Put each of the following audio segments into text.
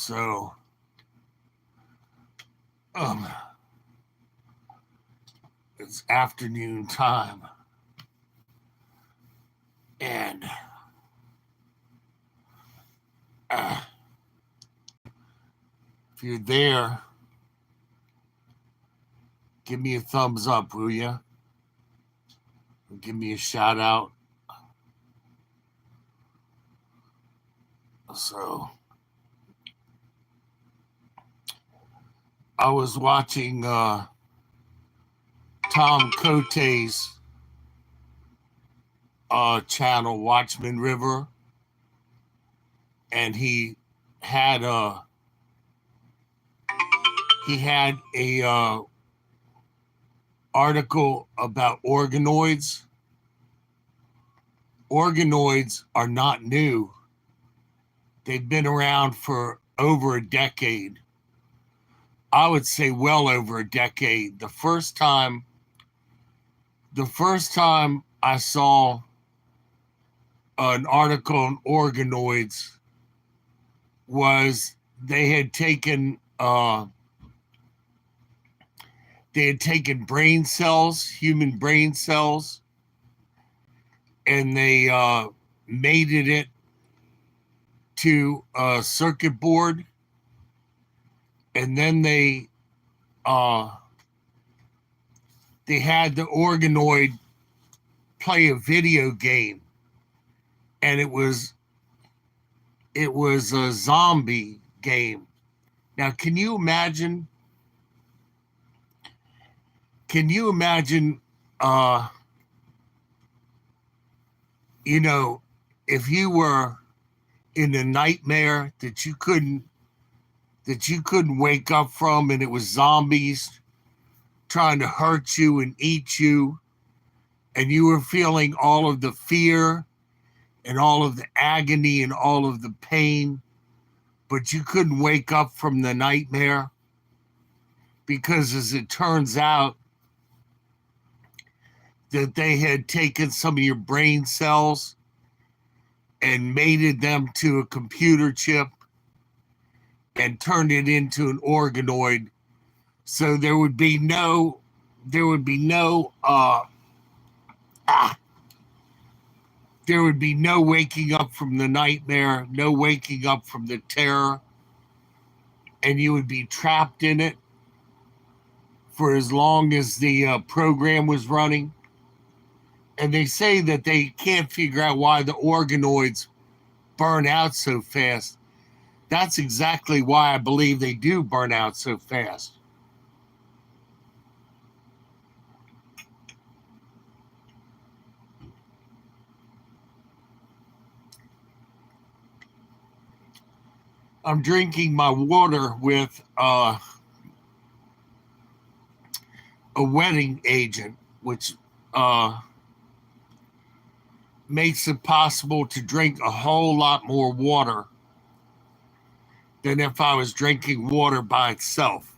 So, um, it's afternoon time. And uh, if you're there, give me a thumbs up, will you? Give me a shout out. So, I was watching Tom Cote's channel, Watchman River, and had a article about organoids. Organoids are not new. They've been around for over a decade. I would say well over a decade. The first time I saw an article on organoids was they had taken brain cells, human brain cells, and they mated it to a circuit board, and then they had the organoid play a video game, and it was a zombie game. Now, can you imagine? If you were in a nightmare that you couldn't wake up from, and it was zombies trying to hurt you and eat you, and you were feeling all of the fear and all of the agony and all of the pain, but you couldn't wake up from the nightmare because, as it turns out, that they had taken some of your brain cells and mated them to a computer chip and turned it into an organoid. So there would be no waking up from the nightmare, no waking up from the terror, and you would be trapped in it for as long as the program was running. And they say that they can't figure out why the organoids burn out so fast. That's exactly why I believe they do burn out so fast. I'm drinking my water with a wetting agent, which makes it possible to drink a whole lot more water than if I was drinking water by itself.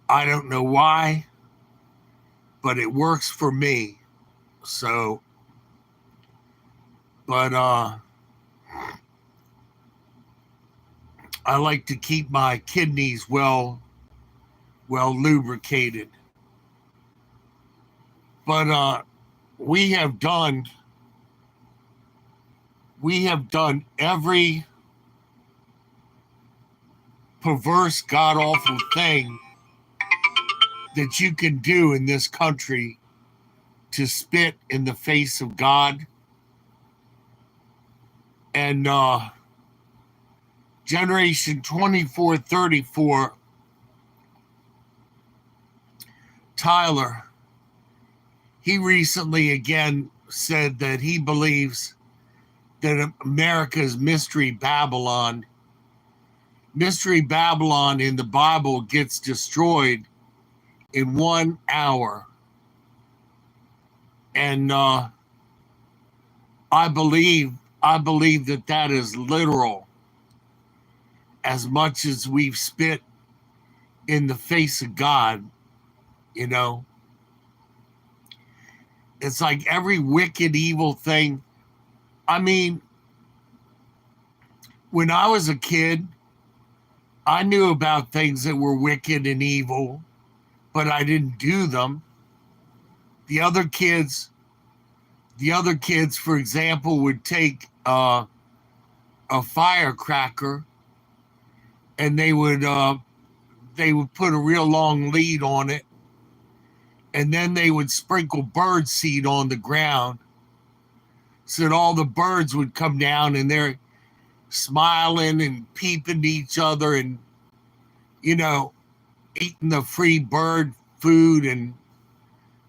I don't know why, but it works for me. So, but I like to keep my kidneys well lubricated. But we have done every perverse, god-awful thing that you can do in this country to spit in the face of God. And Generation 2434, Tyler, he recently again said that he believes that America's Mystery Babylon in the Bible gets destroyed in 1 hour. And I believe that is literal, as much as we've spit in the face of God. It's like every wicked, evil thing. I mean, when I was a kid, I knew about things that were wicked and evil, but I didn't do them. The other kids, for example, would take a firecracker and they would put a real long lead on it, and then they would sprinkle bird seed on the ground so that all the birds would come down and they're smiling and peeping at each other and, you know, eating the free bird food, and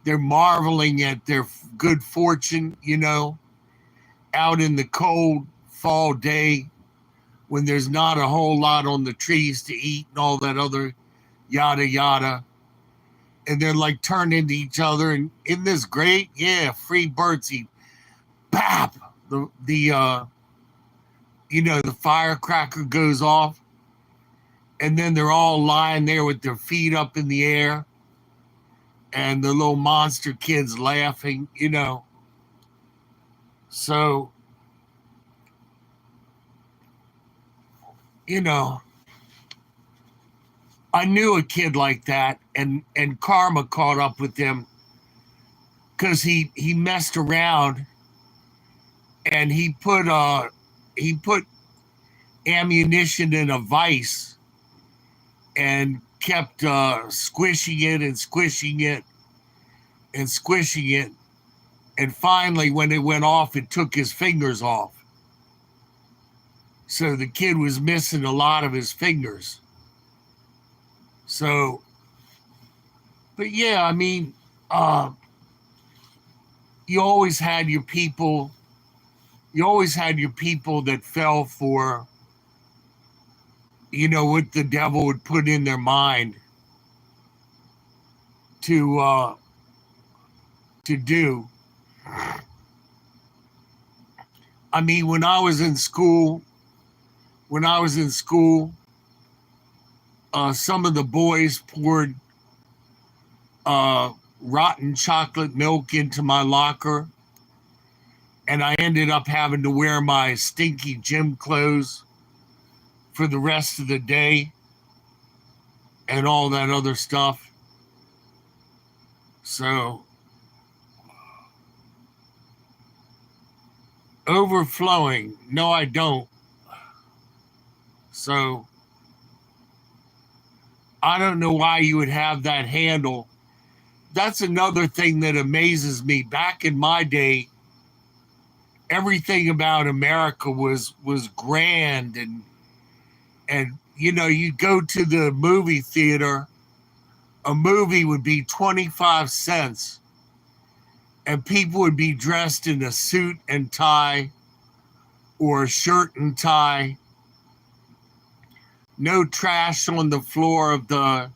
they're marveling at their good fortune, out in the cold fall day when there's not a whole lot on the trees to eat and all that other yada yada. And they're like turning to each other, and isn't this great? Yeah, free birdseed. Bap! The firecracker goes off, and then they're all lying there with their feet up in the air, and the little monster kids laughing, So, I knew a kid like that, and karma caught up with him because he messed around, and he put ammunition in a vise and kept squishing it and squishing it and squishing it, and finally when it went off, it took his fingers off. So the kid was missing a lot of his fingers. So, but yeah, I mean, you always had your people that fell for, what the devil would put in their mind to do. I mean, when I was in school, some of the boys poured rotten chocolate milk into my locker, and I ended up having to wear my stinky gym clothes for the rest of the day and all that other stuff. So, overflowing. No, I don't. So, I don't know why you would have that handle. That's another thing that amazes me. Back in my day, everything about America was grand, and you go to the movie theater, a movie would be 25 cents, and people would be dressed in a suit and tie or a shirt and tie. No trash on the floor of the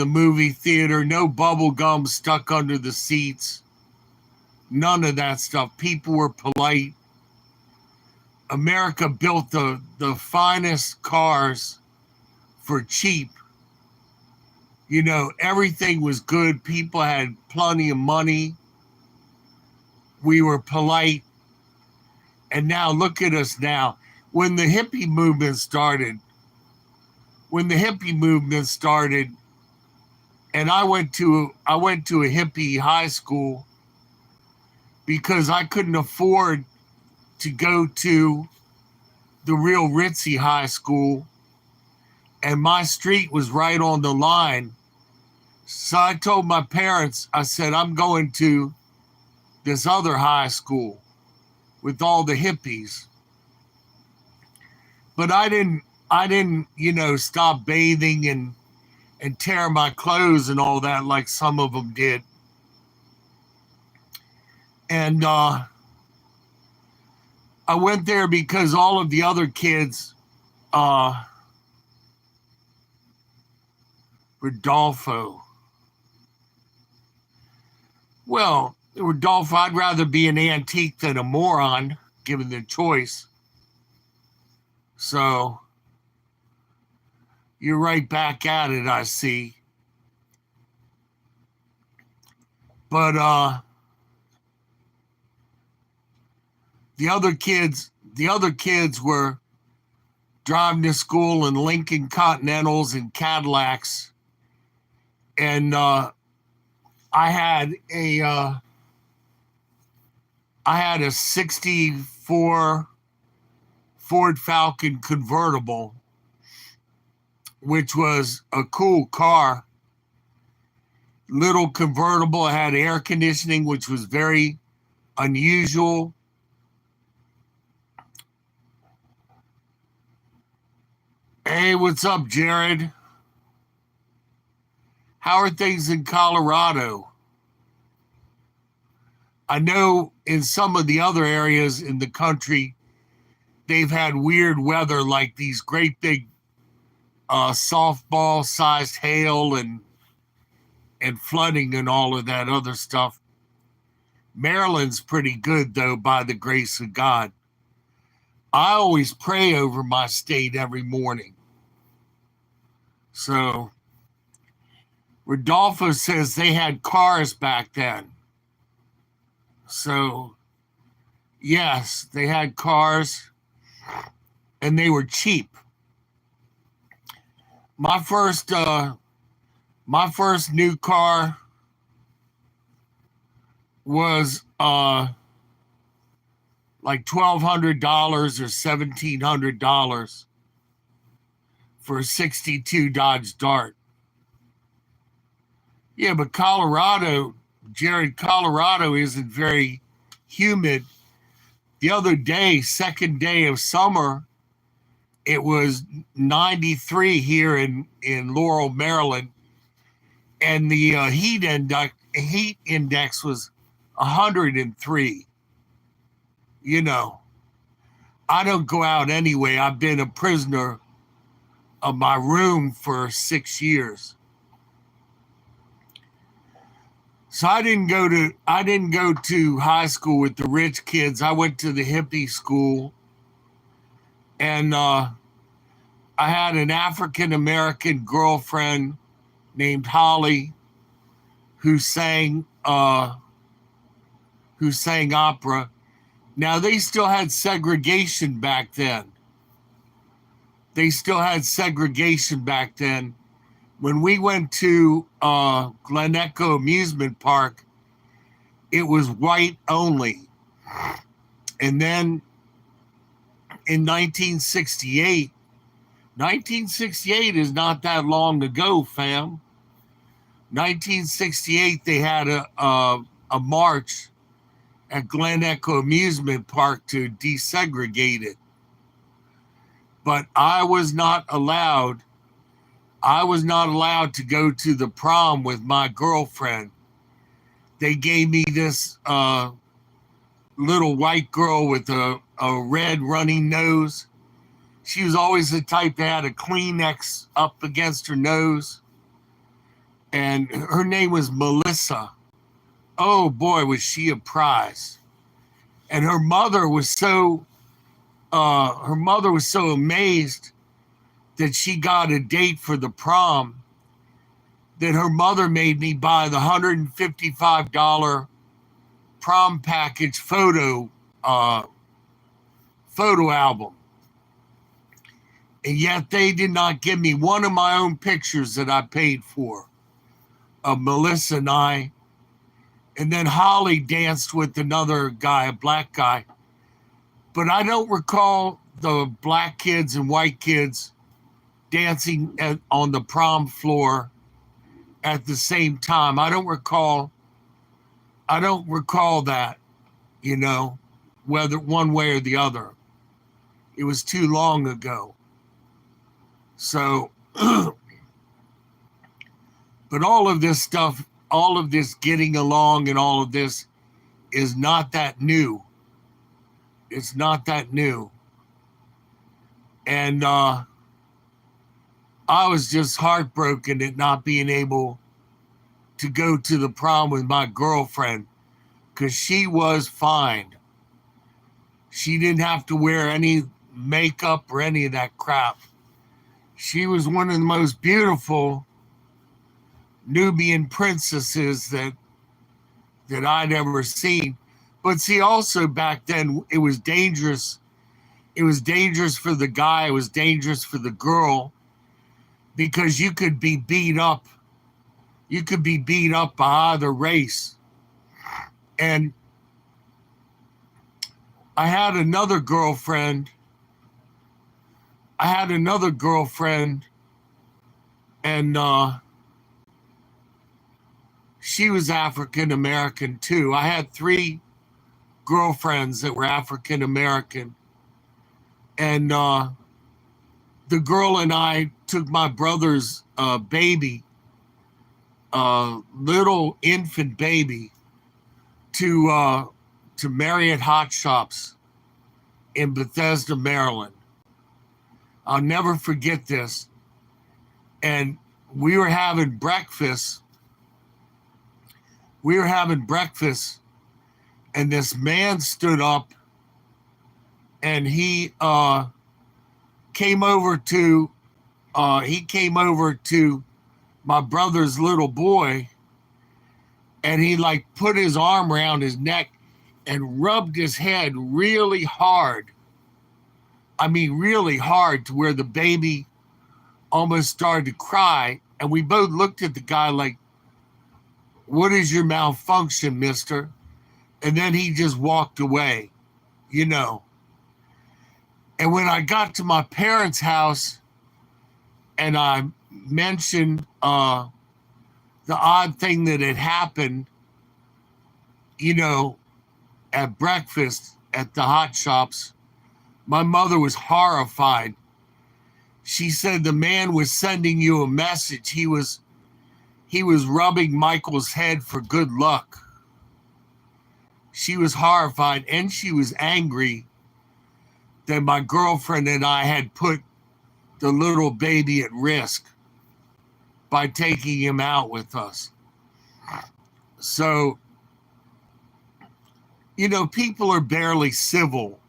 movie theater, no bubble gum stuck under the seats. None of that stuff. People were polite. America built the finest cars for cheap. Everything was good. People had plenty of money. We were polite. And now look at us now. When the hippie movement started, and I went to a hippie high school because I couldn't afford to go to the real ritzy high school, and my street was right on the line. So I told my parents, I said, I'm going to this other high school with all the hippies. But I didn't, stop bathing and tear my clothes and all that like some of them did. And I went there because all of the other kids, Rodolfo. Well, Rodolfo, I'd rather be an antique than a moron, given the choice. So, you're right back at it, I see. But the other kids were driving to school in Lincoln Continentals and Cadillacs. And I had a 64 Ford Falcon convertible, which was a cool car. Little convertible. It had air conditioning, which was very unusual. Hey, what's up, Jared? How are things in Colorado? I know in some of the other areas in the country, they've had weird weather, like these great big softball-sized hail and flooding and all of that other stuff. Maryland's pretty good, though, by the grace of God. I always pray over my state every morning. So, Rodolfo says they had cars back then. So, yes, they had cars, and they were cheap. My first new car was like $1,200 or $1,700 for a 62 Dodge Dart. Yeah, but Colorado, Jared, Colorado isn't very humid. The other day, second day of summer, it was 93 here in Laurel, Maryland, and the heat index was 103. You know, I don't go out anyway. I've been a prisoner of my room for 6 years. So I didn't go to high school with the rich kids. I went to the hippie school, and I had an African American girlfriend named Holly who sang opera. Now, they still had segregation back then. When we went to Glen Echo Amusement Park, it was white only. And then in 1968 is not that long ago, fam. 1968, they had a march at Glen Echo Amusement Park to desegregate it. But I was not allowed to go to the prom with my girlfriend. They gave me this little white girl with a red running nose. She was always the type that had a Kleenex up against her nose. And her name was Melissa. Oh boy, was she a prize. And her mother was so amazed that she got a date for the prom that her mother made me buy the $155 prom package photo album. And yet they did not give me one of my own pictures that I paid for of Melissa and I. And then Holly danced with another guy, a black guy. But I don't recall the black kids and white kids dancing on the prom floor at the same time. I don't recall that, whether one way or the other. It was too long ago. So, but all of this stuff, all of this getting along and all of this is not that new. It's not that new. And I was just heartbroken at not being able to go to the prom with my girlfriend because she was fine. She didn't have to wear any makeup or any of that crap. She was one of the most beautiful Nubian princesses that I'd ever seen. But see, also back then, it was dangerous It was dangerous for the guy. It was dangerous for the girl because you could be beat up. You could be beat up by either race. And I had another girlfriend. And she was African American too. I had 3 girlfriends that were African American. And the girl and I took my brother's baby, little infant baby, to Marriott Hot Shops in Bethesda, Maryland. I'll never forget this. And we were having breakfast. And this man stood up and he came over to my brother's little boy, and he like put his arm around his neck and rubbed his head really hard. I mean, really hard, to where the baby almost started to cry. And we both looked at the guy like, "What is your malfunction, mister?" And then he just walked away, you know. And when I got to my parents' house and I mentioned the odd thing that had happened, you know, at breakfast at the hot shops, my mother was horrified. She said the man was sending you a message. He was rubbing Michael's head for good luck. She was horrified, and she was angry that my girlfriend and I had put the little baby at risk by taking him out with us. So, you know, people are barely civil.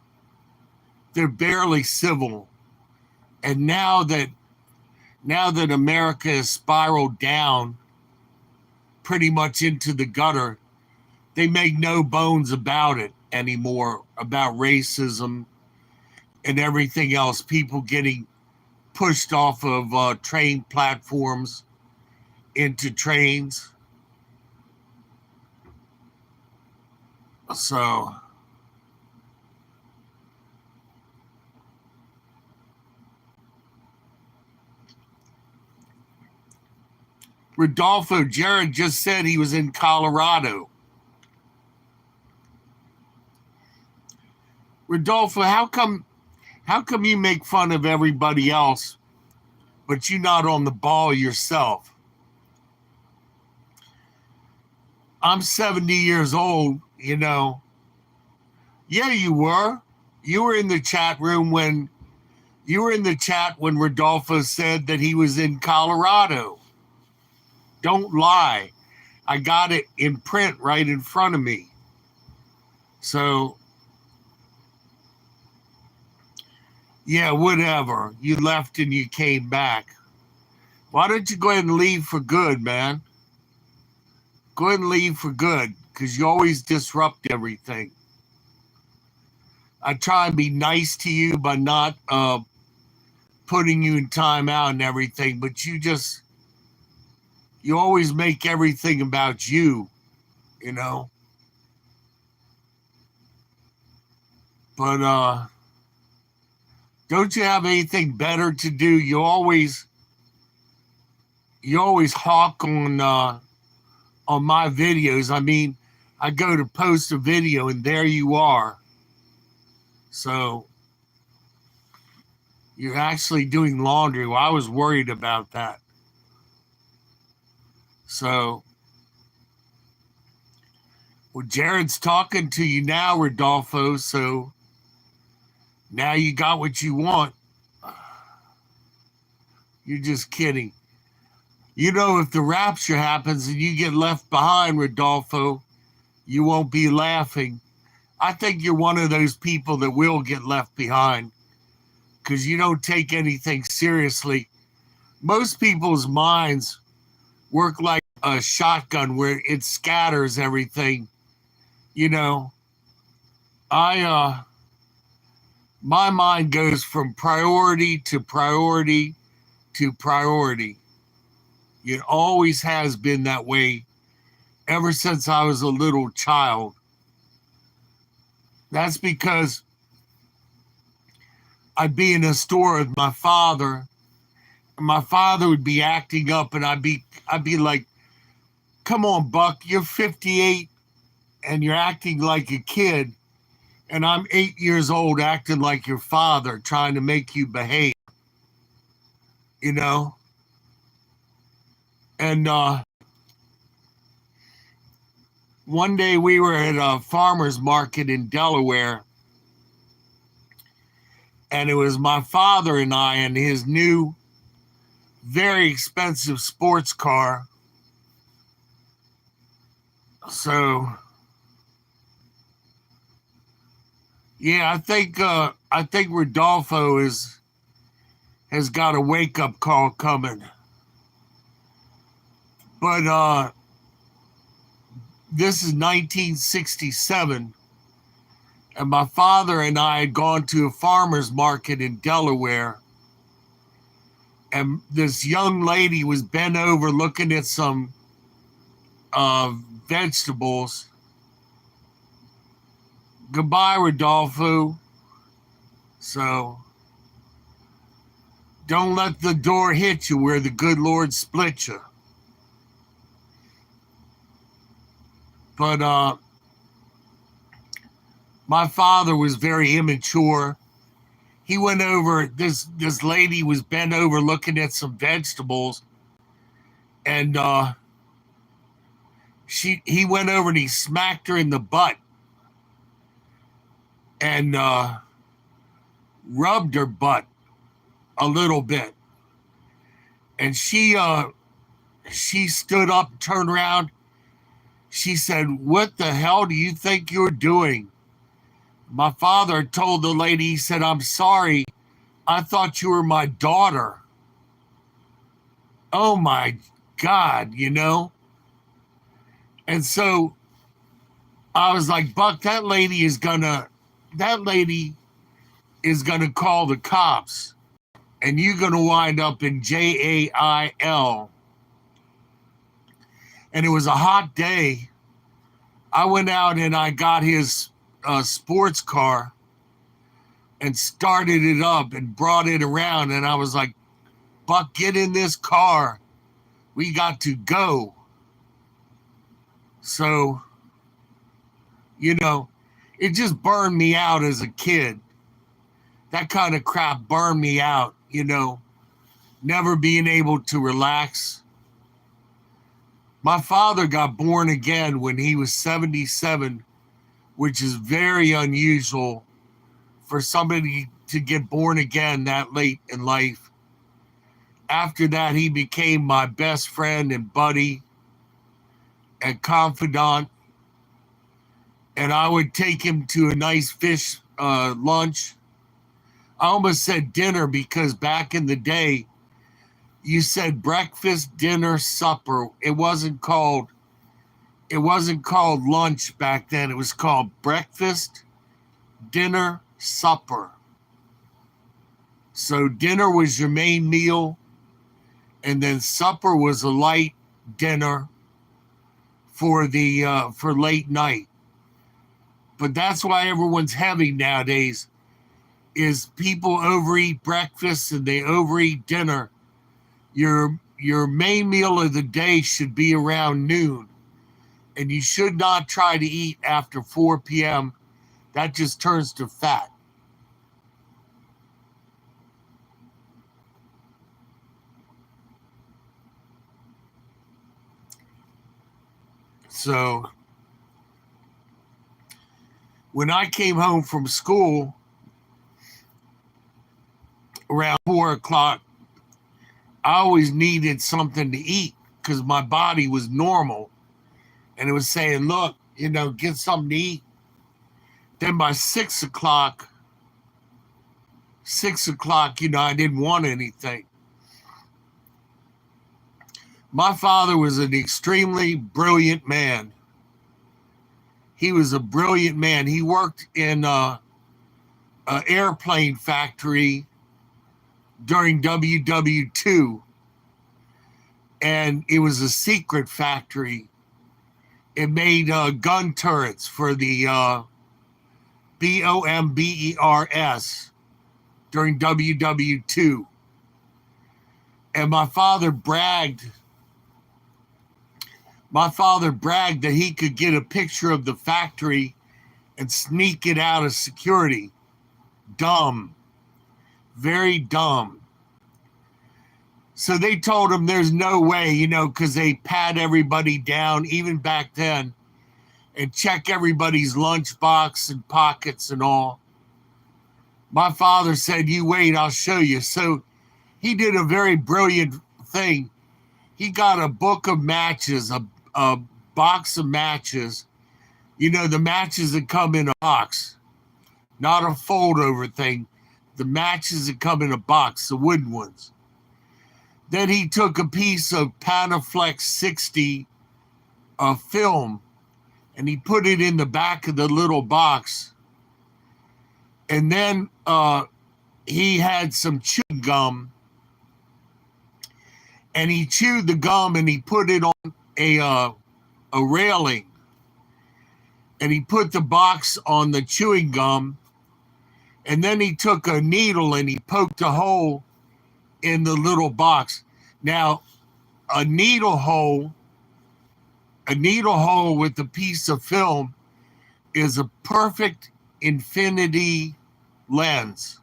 They're barely civil. And now that America has spiraled down pretty much into the gutter, they make no bones about it anymore, about racism and everything else. People getting pushed off of train platforms into trains. So Rodolfo, Jared just said he was in Colorado. Rodolfo, how come you make fun of everybody else, but you're not on the ball yourself? I'm 70 years old, you know. Yeah, you were. You were in the chat room when Rodolfo said that he was in Colorado. Don't lie. I got it in print right in front of me. So, yeah, whatever. You left and you came back. Why don't you go ahead and leave for good, man? Go ahead and leave for good, because you always disrupt everything. I try and be nice to you by not putting you in timeout and everything, but you always make everything about you, you know? But don't you have anything better to do? You always hawk on my videos. I mean, I go to post a video and there you are. So you're actually doing laundry. Well, I was worried about that. So, well, Jared's talking to you now, Rodolfo. So now you got what you want. You're just kidding. You know, if the rapture happens and you get left behind, Rodolfo, you won't be laughing. I think you're one of those people that will get left behind because you don't take anything seriously. Most people's minds work like a shotgun where it scatters everything. You know, I my mind goes from priority to priority to priority. It always has been that way ever since I was a little child. That's because I'd be in a store with my father, and my father would be acting up, and I'd be like, "Come on, Buck, you're 58 and you're acting like a kid, and I'm 8 years old acting like your father, trying to make you behave," you know? And one day we were at a farmer's market in Delaware, and it was my father and I in his new, very expensive sports car. So, yeah, I think Rodolfo has got a wake up call coming. But this is 1967, and my father and I had gone to a farmer's market in Delaware, and this young lady was bent over looking at some vegetables. Goodbye, Rodolfo. So don't let the door hit you where the good Lord split you. But my father was very immature. He went over, this lady was bent over looking at some vegetables, and he went over and he smacked her in the butt and rubbed her butt a little bit. And she stood up, turned around. She said, "What the hell do you think you're doing?" My father told the lady, he said, "I'm sorry. I thought you were my daughter." Oh my God, you know? And so I was like, "Buck, that lady is gonna call the cops, and you're gonna wind up in jail." And it was a hot day. I went out and I got his sports car and started it up and brought it around. And I was like, "Buck, get in this car. We got to go." So, you know, it just burned me out as a kid. That kind of crap burned me out, never being able to relax. My father got born again when he was 77, which is very unusual for somebody to get born again that late in life. After that, he became my best friend and buddy and confidant. And I would take him to a nice fish lunch. I almost said dinner because back in the day, you said breakfast, dinner, supper. It wasn't called lunch back then. It was called breakfast, dinner, supper. So dinner was your main meal, and then supper was a light dinner for late night. But that's why everyone's heavy nowadays, is people overeat breakfast and they overeat dinner. Your main meal of the day should be around noon, and you should not try to eat after 4 p.m. That just turns to fat. So when I came home from school around 4 o'clock, I always needed something to eat because my body was normal. And it was saying, "Look, get something to eat." Then by 6 o'clock, I didn't want anything. My father was an extremely brilliant man. He was a brilliant man. He worked in airplane factory during WW2, and it was a secret factory. It made gun turrets for the BOMBERS during WW2. And my father bragged that he could get a picture of the factory and sneak it out of security. Dumb. Very dumb. So they told him there's no way, because they pat everybody down, even back then, and check everybody's lunchbox and pockets and all. My father said, "You wait, I'll show you." So he did a very brilliant thing. He got a book of matches, a box of matches. The matches that come in a box, not a fold over thing. The matches that come in a box, the wooden ones. Then he took a piece of Panaflex 60 film and he put it in the back of the little box. And then he had some chewing gum and he chewed the gum and he put it on a railing. And he put the box on the chewing gum. And then he took a needle and he poked a hole in the little box. Now, a needle hole with a piece of film is a perfect infinity lens.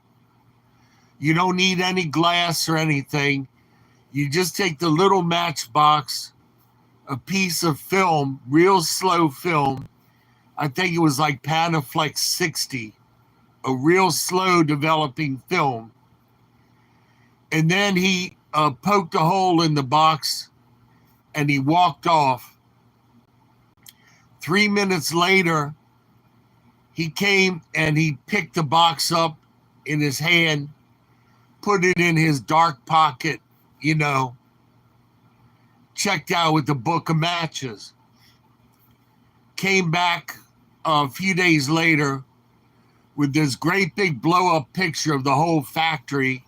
You don't need any glass or anything. You just take the little matchbox, a piece of film, real slow film. I think it was like Panaflex 60, a real slow developing film. And then he poked a hole in the box and he walked off. 3 minutes later, he came and he picked the box up in his hand, put it in his dark pocket, checked out with the book of matches. Came back a few days later with this great big blow up picture of the whole factory.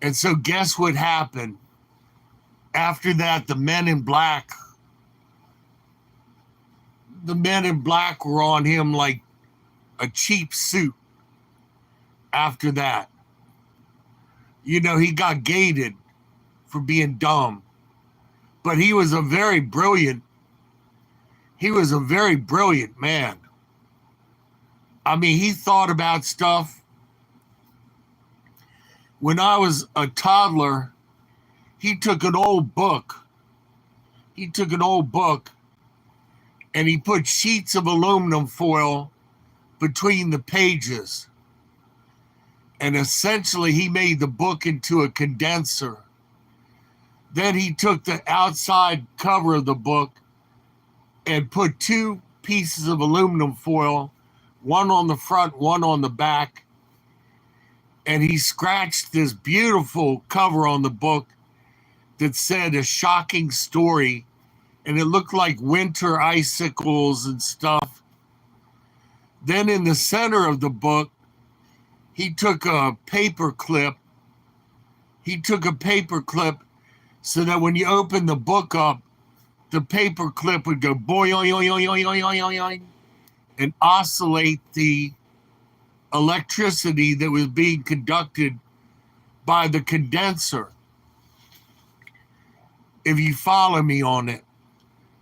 And so guess what happened? After that, the men in black were on him like a cheap suit after that. He got gated for being dumb. But he was a very brilliant man. I mean, he thought about stuff. When I was a toddler, he took an old book. And he put sheets of aluminum foil between the pages. And essentially, he made the book into a condenser. Then he took the outside cover of the book and put 2 pieces of aluminum foil, one on the front, one on the back. And he scratched this beautiful cover on the book that said "A Shocking Story." And it looked like winter icicles and stuff. Then in the center of the book, he took a paper clip. So that when you open the book up, the paper clip would go boing and oscillate the electricity that was being conducted by the condenser, if you follow me on it.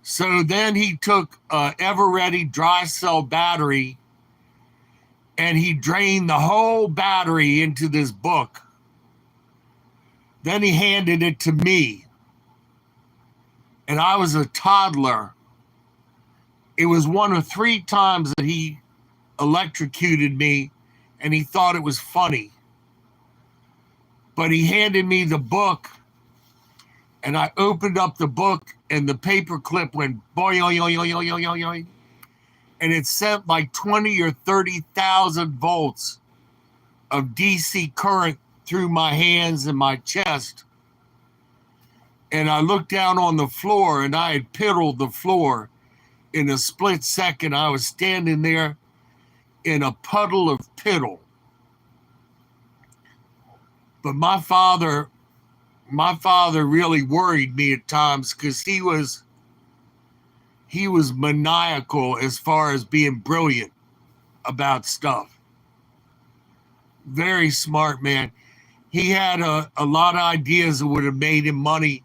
So then he took a ever-ready dry cell battery and he drained the whole battery into this book. Then he handed it to me. And I was a toddler. It was 1 or 3 times that he electrocuted me and he thought it was funny. But he handed me the book and I opened up the book and the paper clip went boing, and it sent like 20 or 30,000 volts of DC current through my hands and my chest. And I looked down on the floor and I had piddled the floor in a split second. I was standing there in a puddle of piddle. But my father really worried me at times because he was maniacal as far as being brilliant about stuff. Very smart man. He had a lot of ideas that would have made him money.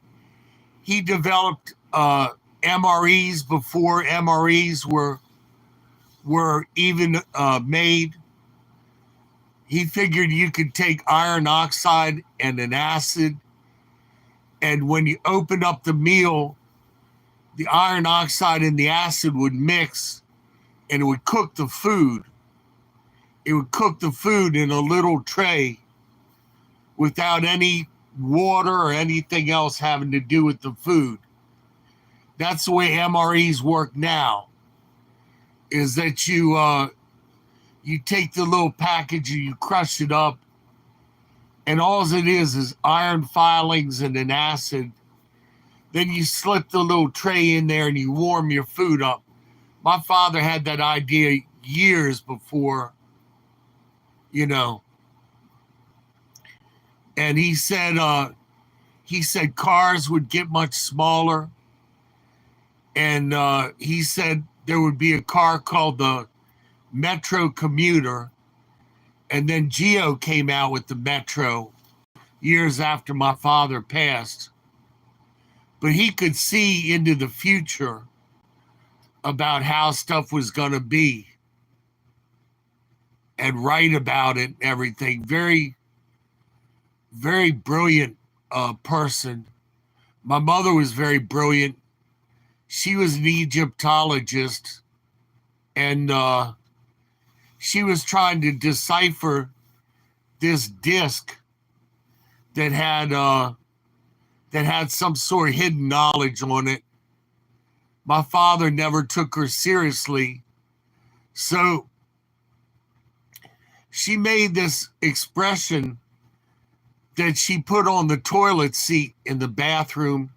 He developed MREs before MREs were even made. He figured you could take iron oxide and an acid, and when you open up the meal, the iron oxide and the acid would mix, and it would cook the food. It would cook the food in a little tray without any water or anything else having to do with the food. That's the way MREs work now, is that you take the little package and you crush it up, and all it is iron filings and an acid. Then you slip the little tray in there and you warm your food up. My father had that idea years before, and he said cars would get much smaller, and he said there would be a car called the Metro Commuter, and then Geo came out with the Metro years after my father passed. But he could see into the future about how stuff was going to be and write about it and everything. Very, very brilliant person. My mother was very brilliant. She was an Egyptologist, and she was trying to decipher this disc that had some sort of hidden knowledge on it. My father never took her seriously, so she made this expression that she put on the toilet seat in the bathroom,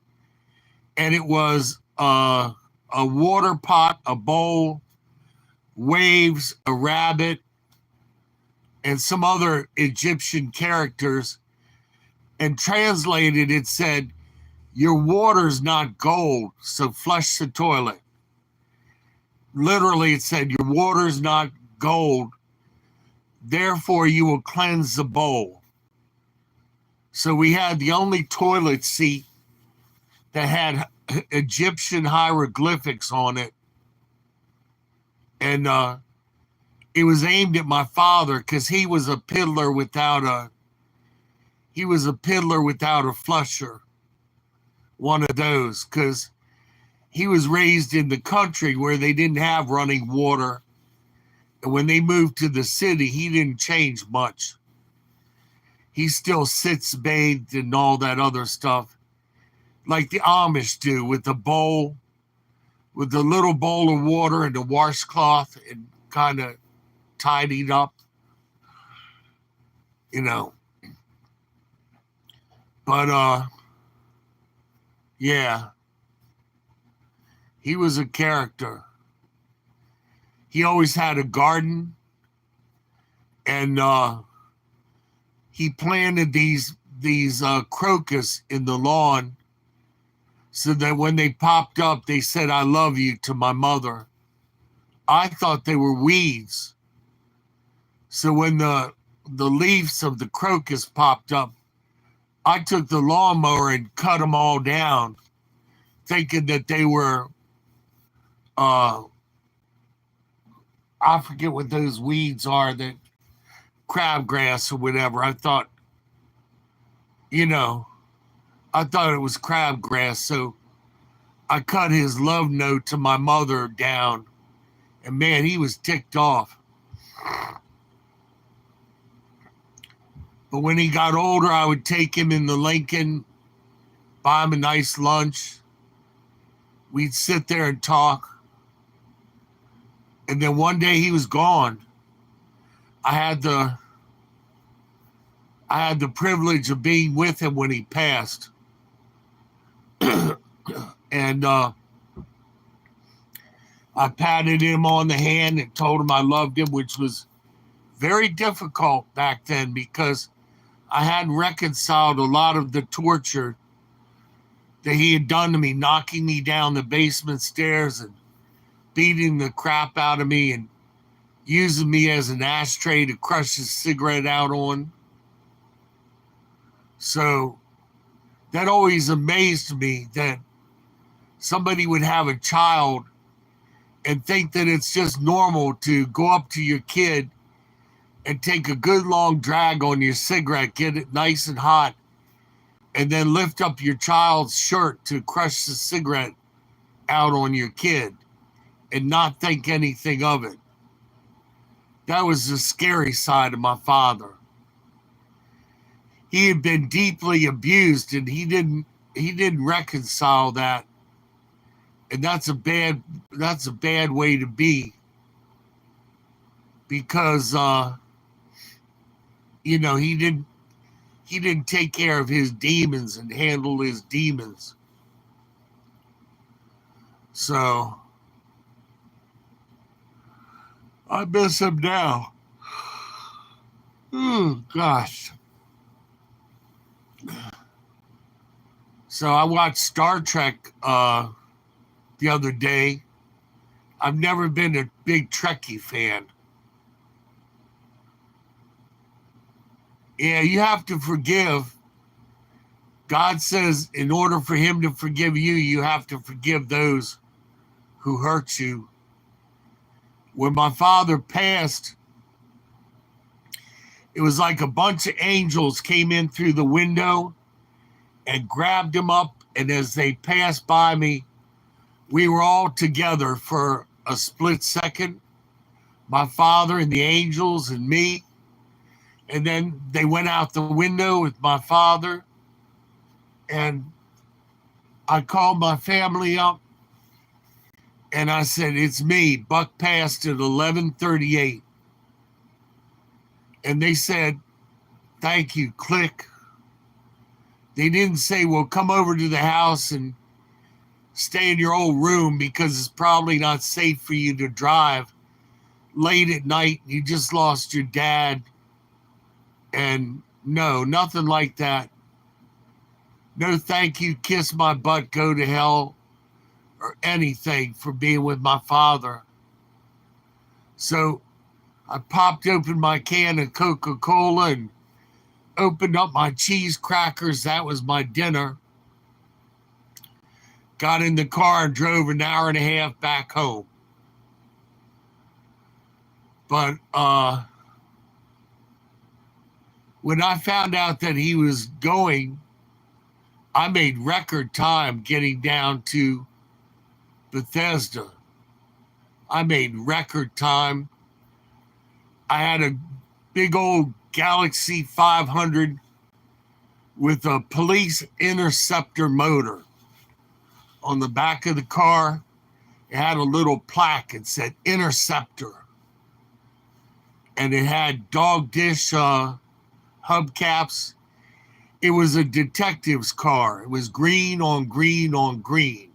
and it was a water pot, a bowl, waves, a rabbit, and some other Egyptian characters. And translated, it said, "Your water's not gold, so flush the toilet." Literally, it said, "Your water's not gold, therefore you will cleanse the bowl." So we had the only toilet seat that had Egyptian hieroglyphics on it. And it was aimed at my father because he was a piddler without a flusher, one of those, because he was raised in the country where they didn't have running water. And when they moved to the city, he didn't change much. He still sits bathed and all that other stuff, like the Amish do, with the little bowl of water and the washcloth, and kind of tidied up, But yeah, he was a character. He always had a garden, and he planted these crocus in the lawn, so that when they popped up, they said, "I love you" to my mother. I thought they were weeds. So when the leaves of the crocus popped up, I took the lawnmower and cut them all down, thinking that they were, I forget what those weeds are, that crabgrass or whatever. I thought it was crabgrass. So I cut his love note to my mother down, and man, he was ticked off. But when he got older, I would take him in the Lincoln, buy him a nice lunch. We'd sit there and talk. And then one day he was gone. I had the privilege of being with him when he passed. And I patted him on the hand and told him I loved him, which was very difficult back then because I hadn't reconciled a lot of the torture that he had done to me, knocking me down the basement stairs and beating the crap out of me and using me as an ashtray to crush his cigarette out on. So that always amazed me that somebody would have a child and think that it's just normal to go up to your kid and take a good long drag on your cigarette, get it nice and hot, and then lift up your child's shirt to crush the cigarette out on your kid and not think anything of it. That was the scary side of my father. He had been deeply abused and he didn't reconcile that. And that's a bad way to be, because he didn't take care of his demons and handle his demons. So I miss him now. Oh gosh. So I watched Star Trek the other day. I've never been a big Trekkie fan. Yeah, you have to forgive. God says in order for him to forgive you, you have to forgive those who hurt you. When my father passed, it was like a bunch of angels came in through the window and grabbed him up. And as they passed by me, we were all together for a split second, my father and the angels and me. And then they went out the window with my father. And I called my family up and I said, "It's me, Buck passed at 11:38. And they said, "Thank you," click. They didn't say, "Well, come over to the house and stay in your old room because it's probably not safe for you to drive late at night. You just lost your dad." And no, nothing like that. No, thank you, kiss my butt, go to hell, or anything for being with my father. So I popped open my can of Coca-Cola and opened up my cheese crackers. That was my dinner. Got in the car and drove an hour and a half back home. But when I found out that he was going, I made record time getting down to Bethesda. I made record time. I had a big old Galaxy 500 with a police interceptor motor. On the back of the car, it had a little plaque. It said Interceptor. And it had dog dish hubcaps. It was a detective's car. It was green on green on green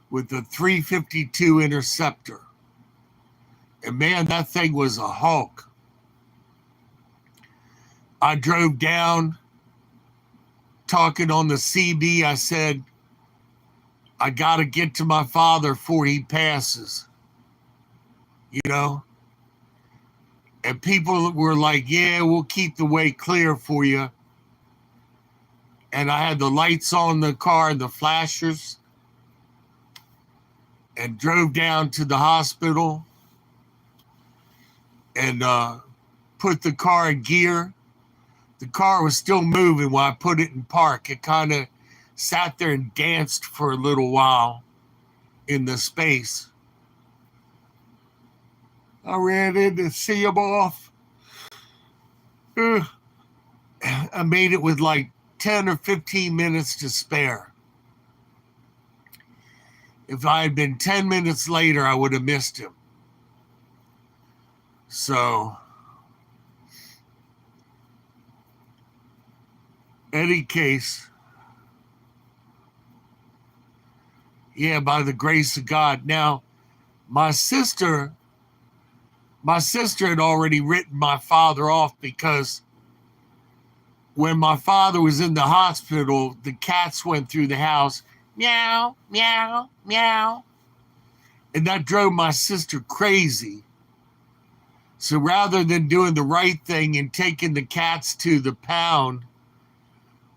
with a 352 Interceptor. And man, that thing was a Hulk. I drove down talking on the CB. I said, "I got to get to my father before he passes." You know? And people were like, "Yeah, we'll keep the way clear for you." And I had the lights on the car and the flashers and drove down to the hospital and put the car in gear. The car was still moving when I put it in park. It kind of sat there and danced for a little while in the space. I ran in to see him off. I made it with like 10 or 15 minutes to spare. If I had been 10 minutes later, I would have missed him. So, any case, yeah, by the grace of God. Now, my sister had already written my father off because when my father was in the hospital, the cats went through the house, meow, meow, meow. And that drove my sister crazy. So rather than doing the right thing and taking the cats to the pound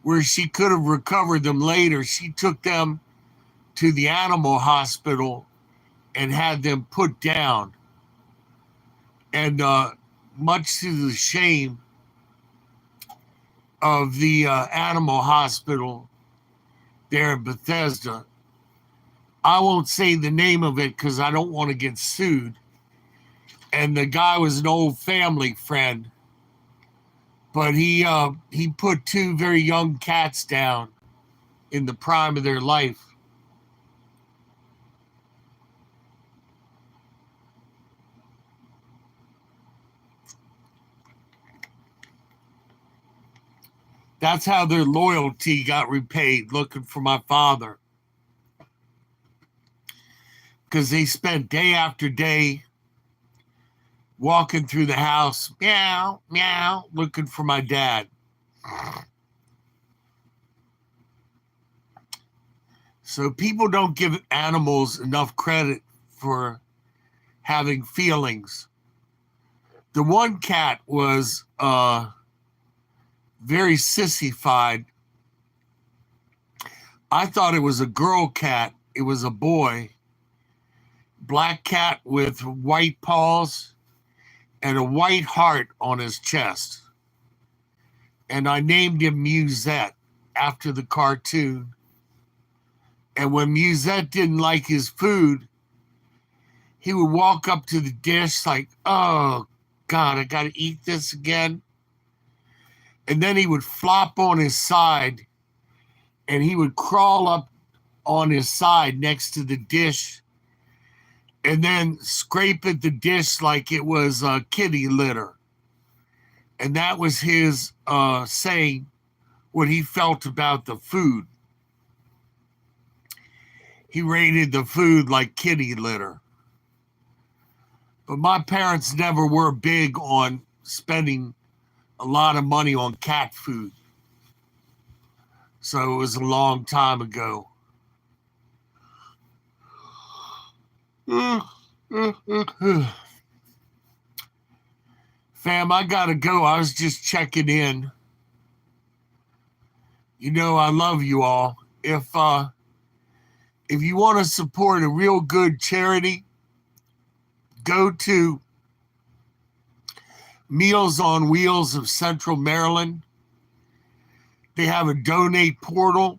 where she could have recovered them later, she took them to the animal hospital and had them put down. And much to the shame of the animal hospital there in Bethesda, I won't say the name of it because I don't want to get sued. And the guy was an old family friend, but he put two very young cats down in the prime of their life. That's how their loyalty got repaid, looking for my father. Because they spent day after day walking through the house, meow, meow, looking for my dad. So people don't give animals enough credit for having feelings. The one cat was very sissified. I thought it was a girl cat. It was a boy. Black cat with white paws and a white heart on his chest. And I named him Musette after the cartoon. And when Musette didn't like his food, he would walk up to the dish like, oh, God, I got to eat this again. And then he would flop on his side and he would crawl up on his side next to the dish and then scrape at the dish like it was kitty litter. And that was his saying what he felt about the food. He rated the food like kitty litter. But my parents never were big on spending a lot of money on cat food. So it was a long time ago. Fam, I gotta go. I was just checking in. You know, I love you all. If you want to support a real good charity, go to Meals on Wheels of Central Maryland. They have a donate portal,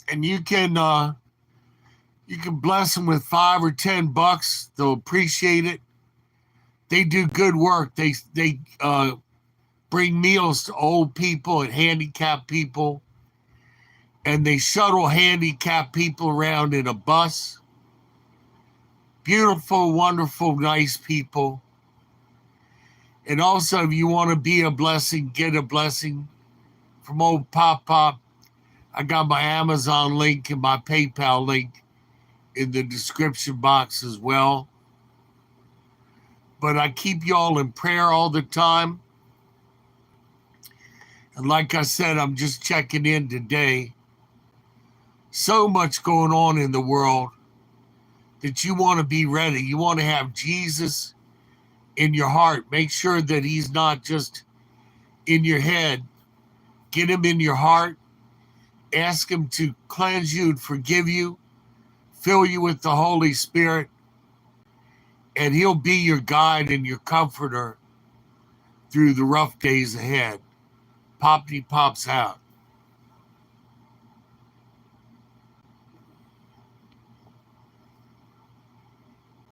and you can bless them with $5 or $10. They'll appreciate it. They do good work. They bring meals to old people and handicapped people, and they shuttle handicapped people around in a bus. Beautiful, wonderful, nice people. And also, if you want to be a blessing, get a blessing from old PopPop. I got my Amazon link and my PayPal link in the description box as well. But I keep y'all in prayer all the time. And like I said, I'm just checking in today. So much going on in the world that you want to be ready. You want to have Jesus in your heart. Make sure that he's not just in your head. Get him in your heart. Ask him to cleanse you and forgive you. Fill you with the Holy Spirit. And he'll be your guide and your comforter through the rough days ahead. Poppy Pops out.